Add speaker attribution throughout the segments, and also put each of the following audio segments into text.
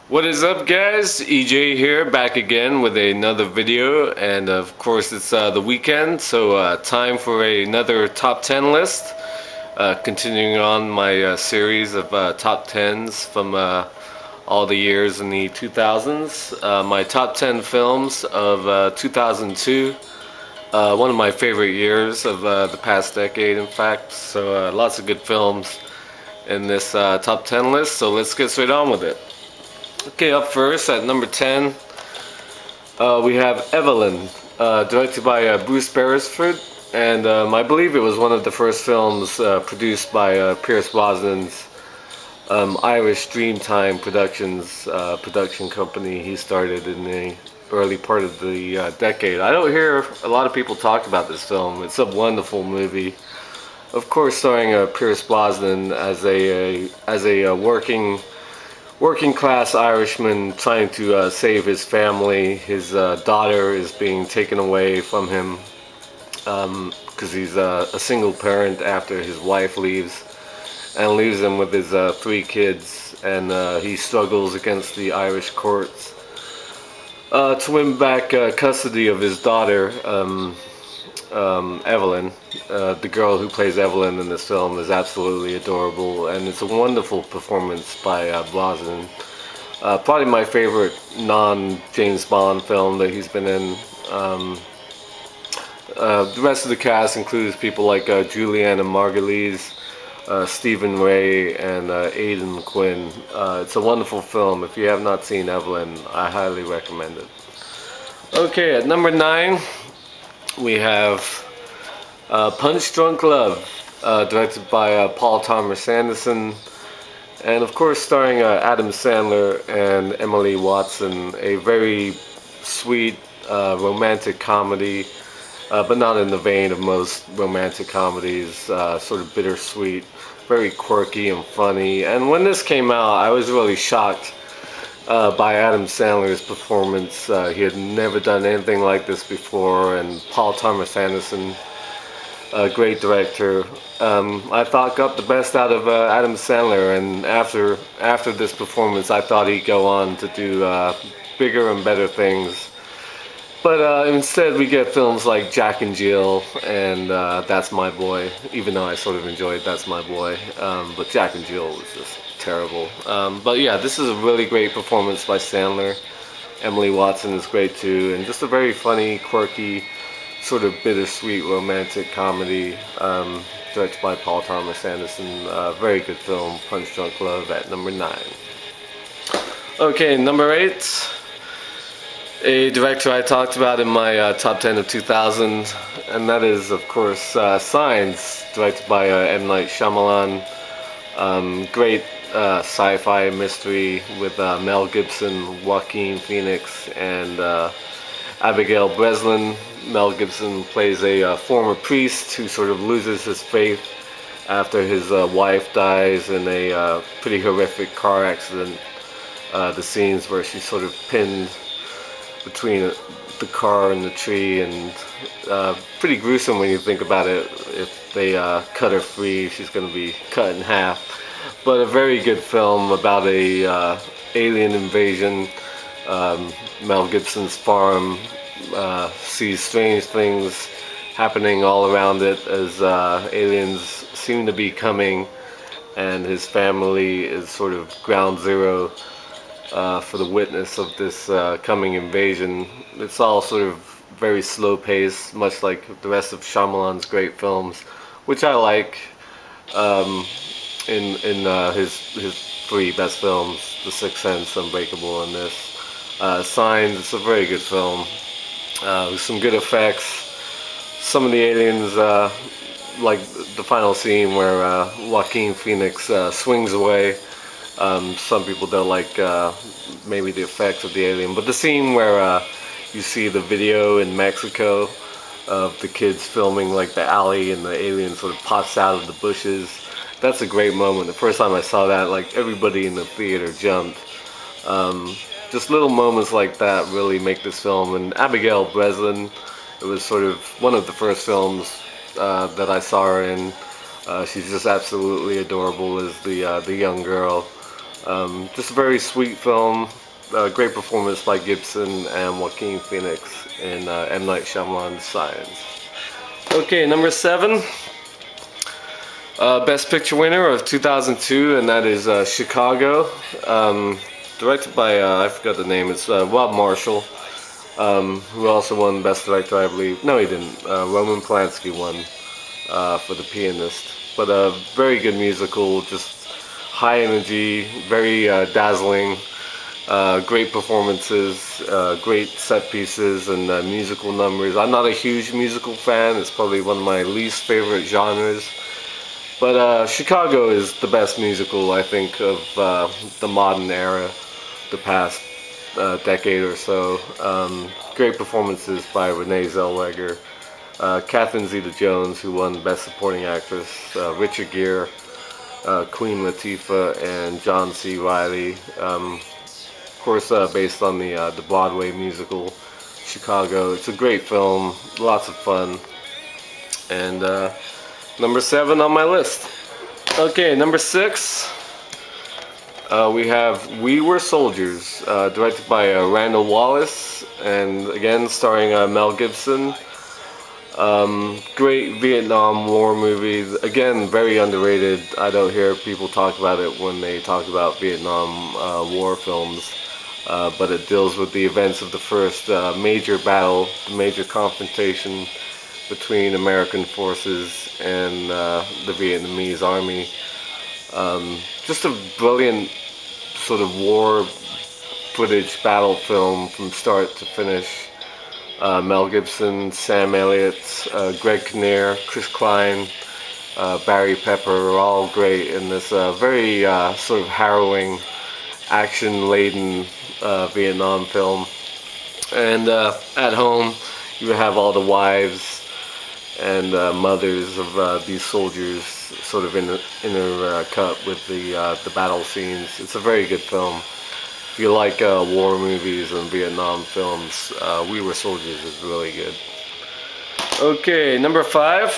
Speaker 1: What is up, guys? EJ here, back again with another video, and of course it's the weekend, so time for another top 10 list. Continuing on my series of top 10s from all the years in the 2000s. My top 10 films of 2002. One of my favorite years of the past decade, in fact. So lots of good films in this top 10 list, so let's get straight on with it. Okay, up first at number 10, we have Evelyn, directed by Bruce Beresford, and I believe it was one of the first films produced by Pierce Brosnan's Irish Dreamtime Productions production company he started in the early part of the decade. I don't hear a lot of people talk about this film. It's a wonderful movie. Of course, starring Pierce Brosnan as a working class Irishman trying to save his family. His daughter is being taken away from him because he's a single parent after his wife leaves, and leaves him with his three kids, and he struggles against the Irish courts to win back custody of his daughter. Evelyn, the girl who plays Evelyn in this film, is absolutely adorable, and it's a wonderful performance by Brosnan. Probably my favorite non-James Bond film that he's been in. The rest of the cast includes people like Julianne Margulies, Stephen Ray, and Aidan Quinn. It's a wonderful film. If you have not seen Evelyn, I highly recommend it. Okay, at number 9, we have Punchdrunk Love, directed by Paul Thomas Anderson, and of course starring Adam Sandler and Emily Watson. A very sweet romantic comedy, but not in the vein of most romantic comedies. Sort of bittersweet, very quirky and funny. And when this came out, I was really shocked by Adam Sandler's performance. He had never done anything like this before, and Paul Thomas Anderson, a great director, I thought got the best out of Adam Sandler. And after this performance, I thought he'd go on to do bigger and better things. But instead, we get films like Jack and Jill and That's My Boy, even though I sort of enjoyed That's My Boy. But Jack and Jill was just terrible. But yeah, this is a really great performance by Sandler. Emily Watson is great too, and just a very funny, quirky, sort of bittersweet romantic comedy, directed by Paul Thomas Anderson. Very good film, Punchdrunk Love, at number 9. Okay, number 8. A director I talked about in my top 10 of 2000, and that is, of course, Signs, directed by M. Night Shyamalan. Great sci-fi mystery with Mel Gibson, Joaquin Phoenix, and Abigail Breslin. Mel Gibson plays a former priest who sort of loses his faith after his wife dies in a pretty horrific car accident. The scenes where she's sort of pinned between the car and the tree, and pretty gruesome when you think about it. If they cut her free, she's going to be cut in half. But a very good film about a alien invasion. Mel Gibson's farm sees strange things happening all around it as aliens seem to be coming, and his family is sort of ground zero for the witness of this coming invasion. It's all sort of very slow paced, much like the rest of Shyamalan's great films, which I like. In his three best films, The Sixth Sense, Unbreakable, and this. Signs, it's a very good film with some good effects. Some of the aliens, like the final scene where Joaquin Phoenix swings away. Some people don't like maybe the effects of the alien, but the scene where you see the video in Mexico of the kids filming like the alley and the alien sort of pops out of the bushes. That's a great moment. The first time I saw that, like, everybody in the theater jumped. Just little moments like that really make this film. And Abigail Breslin, it was sort of one of the first films that I saw her in. She's just absolutely adorable as the young girl. Just a very sweet film. Great performance by Gibson and Joaquin Phoenix in M. Night Shyamalan's Science. Okay, number 7. Best Picture winner of 2002, and that is Chicago. Directed by, I forgot the name, it's Rob Marshall, who also won Best Director, I believe. No, he didn't. Roman Polanski won for The Pianist. But a very good musical, just high energy, very dazzling, great performances, great set pieces, and musical numbers. I'm not a huge musical fan. It's probably one of my least favorite genres. But Chicago is the best musical, I think, of the modern era, the past decade or so. Great performances by Renee Zellweger, Catherine Zeta-Jones, who won Best Supporting Actress, Richard Gere, Queen Latifah, and John C. Reilly. Of course, based on the Broadway musical Chicago. It's a great film, lots of fun, and number 7 on my list. Okay, number 6. We have We Were Soldiers, directed by Randall Wallace, and again starring Mel Gibson. Great Vietnam War movie. Again, very underrated. I don't hear people talk about it when they talk about Vietnam War films, but it deals with the events of the first major battle, the major confrontation between American forces and the Vietnamese army. Just a brilliant sort of war footage battle film from start to finish. Mel Gibson, Sam Elliott, Greg Kinnear, Chris Klein, Barry Pepper are all great in this very sort of harrowing, action-laden Vietnam film. And at home, you have all the wives and mothers of these soldiers sort of intercut with the battle scenes. It's a very good film. If you like war movies and Vietnam films, We Were Soldiers is really good. Okay, number 5.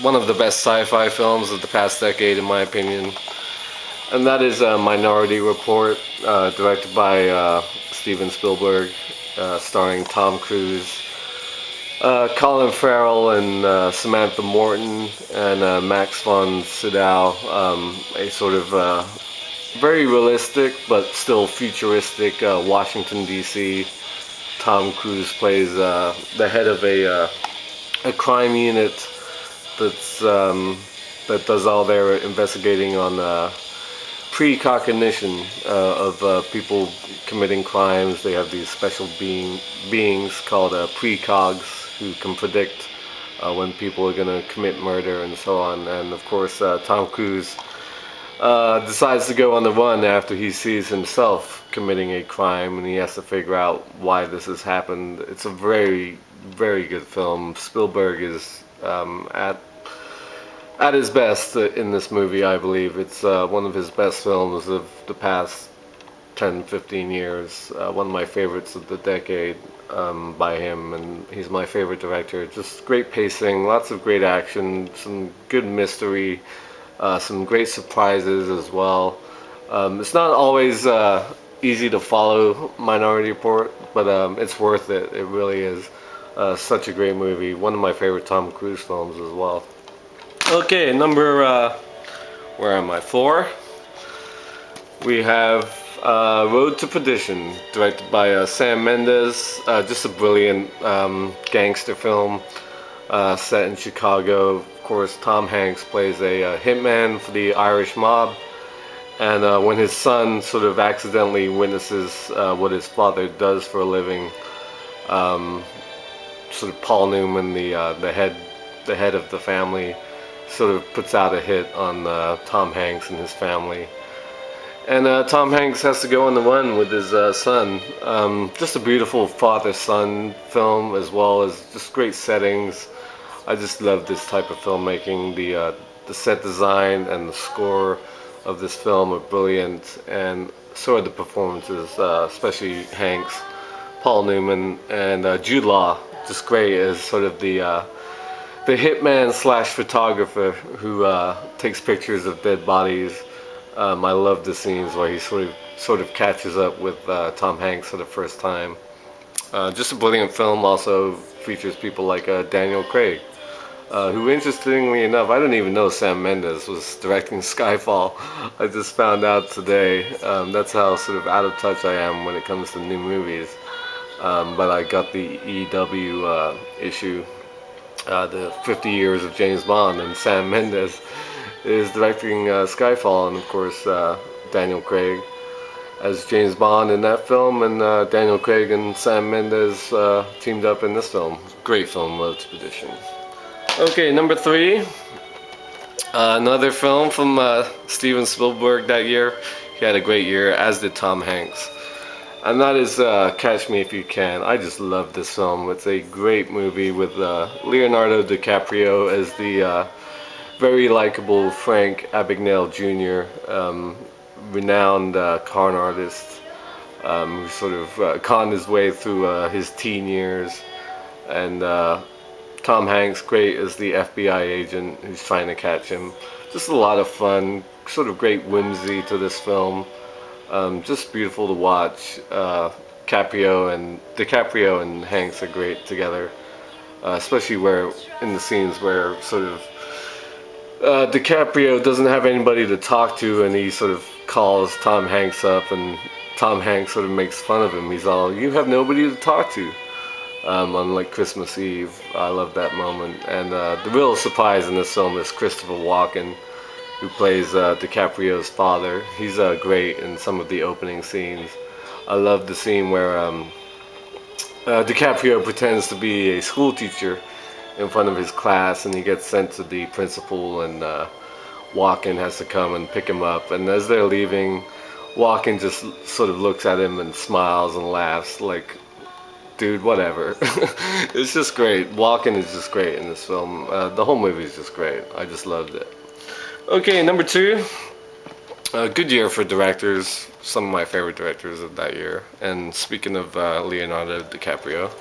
Speaker 1: One of the best sci-fi films of the past decade, in my opinion. And that is Minority Report, directed by Steven Spielberg, starring Tom Cruise, Colin Farrell, and Samantha Morton, and Max von Sydow. A sort of very realistic but still futuristic Washington D.C. Tom Cruise plays the head of a crime unit that does all their investigating on precognition of people committing crimes. They have these special beings called precogs who can predict when people are going to commit murder and so on. And of course, Tom Cruise decides to go on the run after he sees himself committing a crime, and he has to figure out why this has happened. It's a very, very good film. Spielberg is at his best in this movie, I believe. It's one of his best films of the past 10-15 years. One of my favorites of the decade by him, and he's my favorite director. Just great pacing, lots of great action, some good mystery, some great surprises as well. It's not always easy to follow Minority Report, but it's worth it. It really is such a great movie. One of my favorite Tom Cruise films as well. Okay, number, where am I? 4. We have Road to Perdition, directed by Sam Mendes. Just a brilliant gangster film set in Chicago. Of course, Tom Hanks plays a hitman for the Irish mob, and when his son sort of accidentally witnesses what his father does for a living, sort of Paul Newman, the head of the family, sort of puts out a hit on Tom Hanks and his family. And Tom Hanks has to go on the run with his son. Just a beautiful father-son film, as well as just great settings. I just love this type of filmmaking. The set design and the score of this film are brilliant, and so are the performances, especially Hanks, Paul Newman, and Jude Law. Just great as sort of the hitman slash photographer who takes pictures of dead bodies I love the scenes where he sort of catches up with Tom Hanks for the first time. Just a brilliant film. Also features people like Daniel Craig, who, interestingly enough, I didn't even know Sam Mendes was directing Skyfall. I just found out today. That's how sort of out of touch I am when it comes to new movies. But I got the EW issue, the 50 years of James Bond, and Sam Mendes is directing Skyfall, and of course Daniel Craig as James Bond in that film, and Daniel Craig and Sam Mendes teamed up in this film. Great film, Road to Perdition. Okay, number three, another film from Steven Spielberg that year. He had a great year, as did Tom Hanks. And that is Catch Me If You Can. I just love this film. It's a great movie with Leonardo DiCaprio as the very likable Frank Abagnale Jr., renowned con artist, who sort of conned his way through his teen years. And Tom Hanks, great as the FBI agent who's trying to catch him. Just a lot of fun, sort of great whimsy to this film. Just beautiful to watch. DiCaprio and Hanks are great together, especially where in the scenes where sort of DiCaprio doesn't have anybody to talk to, and he sort of calls Tom Hanks up, and Tom Hanks sort of makes fun of him. He's all, "You have nobody to talk to," on like Christmas Eve. I love that moment. And the real surprise in this film is Christopher Walken, who plays DiCaprio's father. He's great in some of the opening scenes. I love the scene where DiCaprio pretends to be a school teacher in front of his class, and he gets sent to the principal, and Walken has to come and pick him up. And as they're leaving, Walken just sort of looks at him and smiles and laughs like, dude, whatever. It's just great. Walken is just great in this film. The whole movie is just great. I just loved it. Okay, number two. A good year for directors. Some of my favorite directors of that year. And speaking of Leonardo DiCaprio,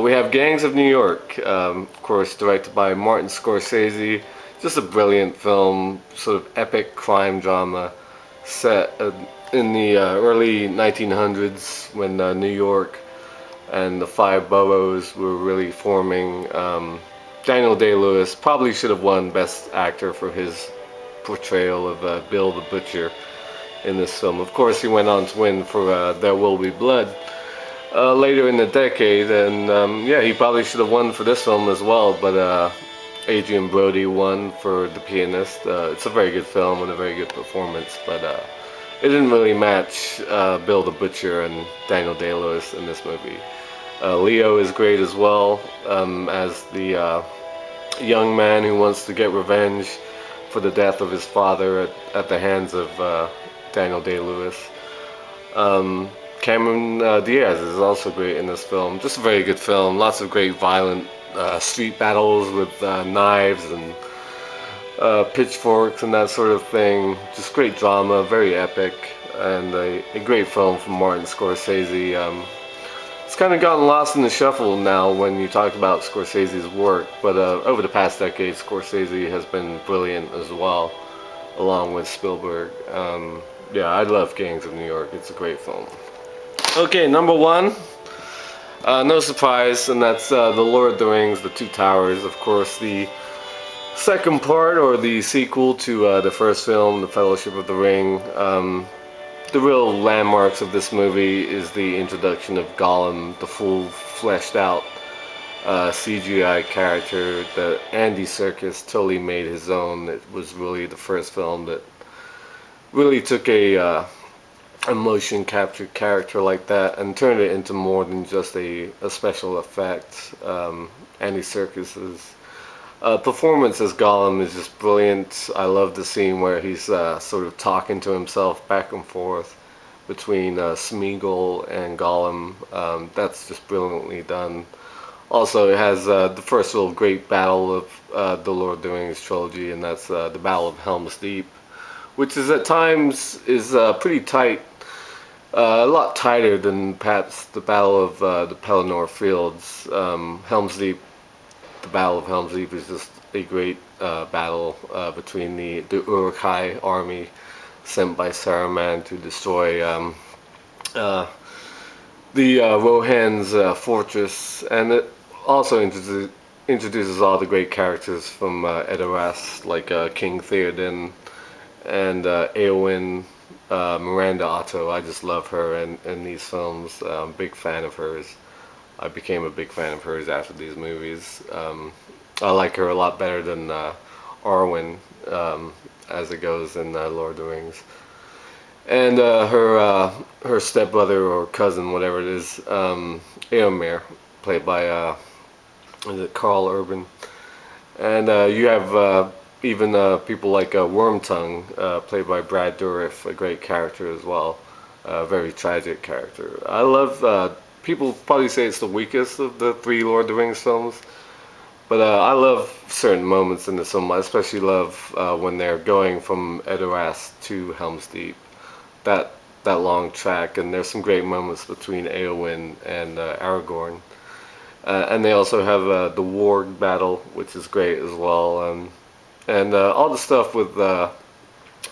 Speaker 1: we have Gangs of New York, of course, directed by Martin Scorsese. Just a brilliant film, sort of epic crime drama set in the early 1900s when New York and the five boroughs were really forming. Daniel Day-Lewis probably should have won Best Actor for his portrayal of Bill the Butcher in this film. Of course, he went on to win for There Will Be Blood later in the decade, and yeah, he probably should have won for this film as well, but Adrian Brody won for The Pianist. It's a very good film and a very good performance, but it didn't really match Bill the Butcher and Daniel Day-Lewis in this movie. Leo is great as well, as the young man who wants to get revenge for the death of his father at the hands of Daniel Day-Lewis. Cameron Diaz is also great in this film. Just a very good film. Lots of great violent street battles with knives and pitchforks and that sort of thing. Just great drama, very epic, and a great film from Martin Scorsese. It's kind of gotten lost in the shuffle now when you talk about Scorsese's work, but over the past decade, Scorsese has been brilliant as well, along with Spielberg. Yeah, I love Gangs of New York. It's a great film. Okay, number one, no surprise, and that's The Lord of the Rings, The Two Towers. Of course, the second part, or the sequel to the first film, The Fellowship of the Ring. The real landmarks of this movie is the introduction of Gollum, the full fleshed out CGI character that Andy Serkis totally made his own. It was really the first film that really took a motion capture character like that and turned it into more than just a special effect. Andy Serkis's performance as Gollum is just brilliant. I love the scene where he's sort of talking to himself back and forth between Smeagol and Gollum. That's just brilliantly done. Also, it has the first little great battle of the Lord of the Rings trilogy, and that's the Battle of Helm's Deep, which is at times is pretty tight. A lot tighter than perhaps the Battle of the Pelennor Fields. Helm's Deep, the Battle of Helm's Deep is just a great battle between the Uruk-hai army sent by Saruman to destroy uh, the Rohan's fortress, and it also introduces all the great characters from Edoras, like King Theoden and Eowyn, Miranda Otto. I just love her in these films. I'm a big fan of hers. I became a big fan of hers after these movies. I like her a lot better than Arwen, as it goes in Lord of the Rings. And her stepbrother or cousin, whatever it is, Eomer, played by is it Carl Urban. And you have even people like Wormtongue, played by Brad Dourif, a great character as well, a very tragic character. I love. People probably say it's the weakest of the three Lord of the Rings films, but I love certain moments in the film. I especially love when they're going from Edoras to Helm's Deep. That that long track, and there's some great moments between Eowyn and Aragorn. And they also have the Warg battle, which is great as well. And all the stuff with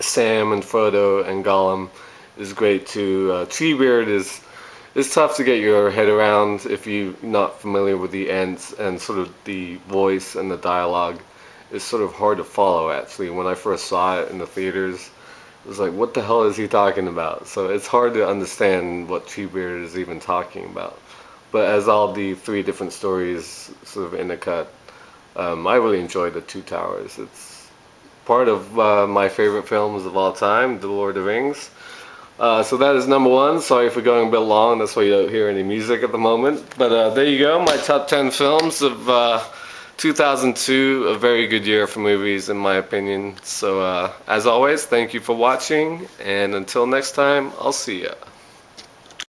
Speaker 1: Sam and Frodo and Gollum is great too. Treebeard is tough to get your head around if you're not familiar with the Ents, and sort of the voice and the dialogue is sort of hard to follow actually. When I first saw it in the theaters, it was like, what the hell is he talking about? So it's hard to understand what Treebeard is even talking about. But as all the three different stories sort of intercut, I really enjoyed The Two Towers. It's part of my favorite films of all time, The Lord of the Rings. So that is number one. Sorry for going a bit long. That's why you don't hear any music at the moment. But there you go, my top 10 films of 2002. A very good year for movies, in my opinion. So as always, thank you for watching. And until next time, I'll see ya.